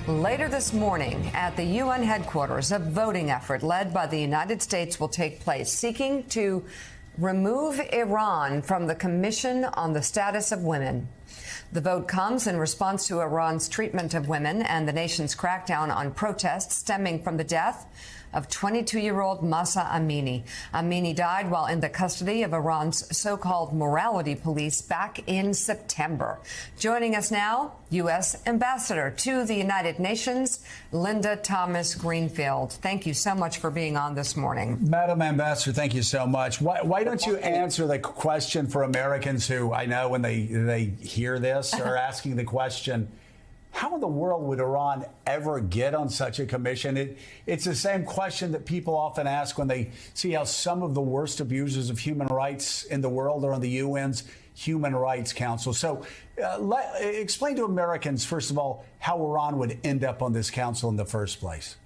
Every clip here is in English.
Later this morning at the UN headquarters, a voting effort led by the United States will take place, seeking to remove Iran from the Commission on the Status of Women. The vote comes in response to Iran's treatment of women and the nation's crackdown on protests stemming from the death of 22-year-old Mahsa Amini. Amini died while in the custody of Iran's so-called morality police back in September. Joining us now, U.S. Ambassador to the United Nations, Linda Thomas-Greenfield. Thank you so much for being on this morning. Madam Ambassador, thank you so much. Why don't you answer the question for Americans who I know when they hear this are asking the question, how in the world would Iran ever get on such a commission? It's the same question that people often ask when they see how some of the worst abusers of human rights in the world are on the UN's Human Rights Council. So explain to Americans, first of all, how Iran would end up on this council in the first place.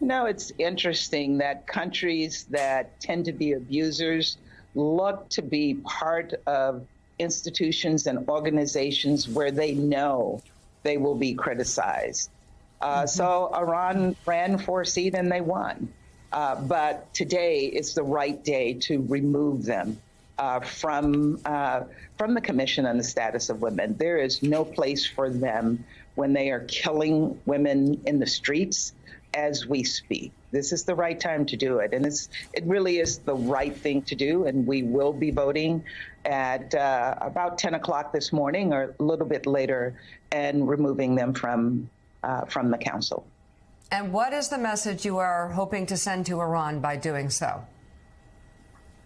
No, it's interesting that countries that tend to be abusers look to be part of institutions and organizations where they know they will be criticized. So Iran ran for a seat and they won. But today is the right day to remove them from the Commission on the Status of Women. There is no place for them when they are killing women in the streets as we speak. This is the right time to do it. And it really is the right thing to do. And we will be voting at about 10 o'clock this morning or a little bit later and removing them from the council. And what is the message you are hoping to send to Iran by doing so?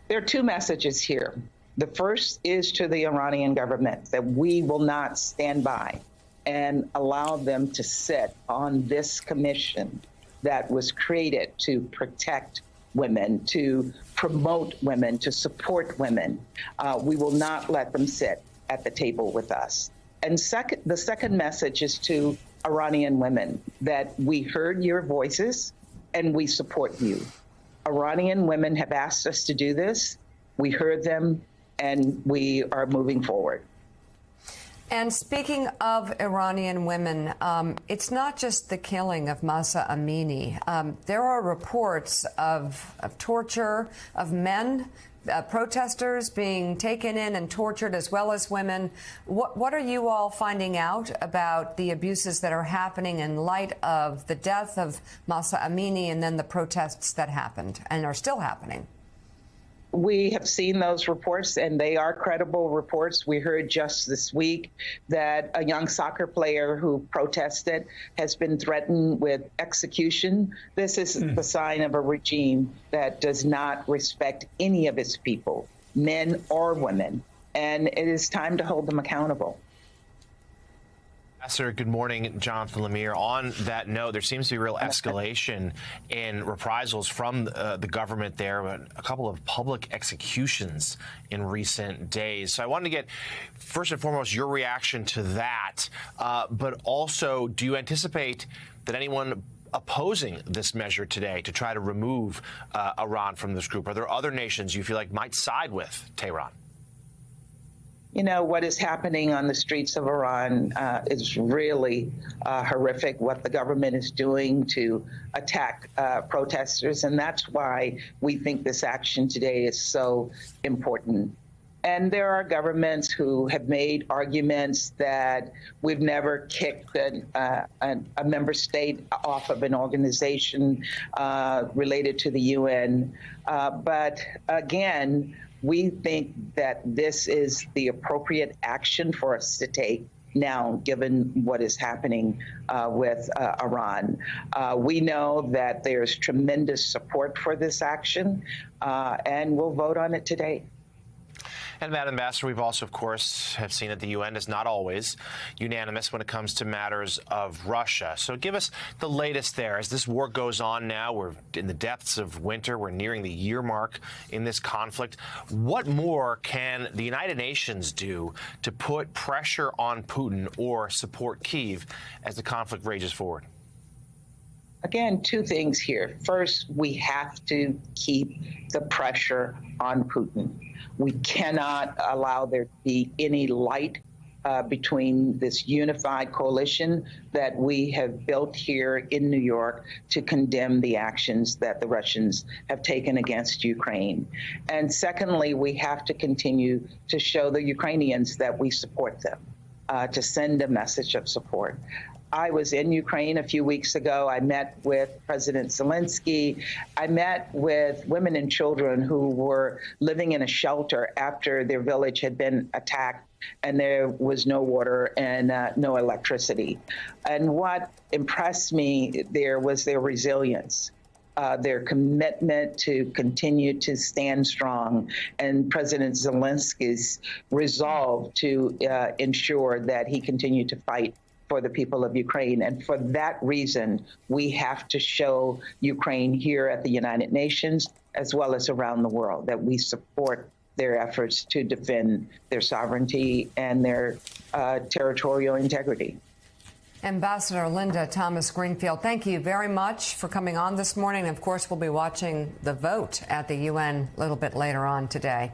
There are two messages here. The first is to the Iranian government that we will not stand by and allow them to sit on this commission that was created to protect women, to promote women, to support women. We will not let them sit at the table with us. And the second message is to Iranian women that we heard your voices and we support you. Iranian women have asked us to do this. We heard them and we are moving forward. And speaking of Iranian women, it's not just the killing of Mahsa Amini. There are reports of torture of men, protesters being taken in and tortured, as well as women. What are you all finding out about the abuses that are happening in light of the death of Mahsa Amini and then the protests that happened and are still happening? We have seen those reports, and they are credible reports. We heard just this week that a young soccer player who protested has been threatened with execution. This is the sign of a regime that does not respect any of its people, men or women, and it is time to hold them accountable. Ambassador, good morning. Jonathan Lemire. On that note, there seems to be real escalation in reprisals from the government there, but a couple of public executions in recent days. So I wanted to get, first and foremost, your reaction to that, but also, do you anticipate that anyone opposing this measure today to try to remove Iran from this group? Are there other nations you feel like might side with Tehran? You know, what is happening on the streets of Iran is really horrific, what the government is doing to attack protesters. And that's why we think this action today is so important. And there are governments who have made arguments that we've never kicked a member state off of an organization related to the UN. But again, we think that this is the appropriate action for us to take now, given what is happening with Iran. We know that there's tremendous support for this action, and we'll vote on it today. And, Madam Ambassador, we've also, of course, have seen that the UN is not always unanimous when it comes to matters of Russia. So give us the latest there. As this war goes on now, we're in the depths of winter. We're nearing the year mark in this conflict. What more can the United Nations do to put pressure on Putin or support Kyiv as the conflict rages forward? Again, two things here. First, we have to keep the pressure on Putin. We cannot allow there to be any light between this unified coalition that we have built here in New York to condemn the actions that the Russians have taken against Ukraine. And secondly, we have to continue to show the Ukrainians that we support them, to send a message of support. I was in Ukraine a few weeks ago. I met with President Zelensky. I met with women and children who were living in a shelter after their village had been attacked and there was no water and no electricity. And what impressed me there was their resilience, their commitment to continue to stand strong, and President Zelensky's resolve to ensure that he continued to fight for the people of Ukraine. And for that reason, we have to show Ukraine here at the United Nations, as well as around the world, that we support their efforts to defend their sovereignty and their territorial integrity. Ambassador Linda Thomas-Greenfield, thank you very much for coming on this morning. Of course, we'll be watching the vote at the UN a little bit later on today.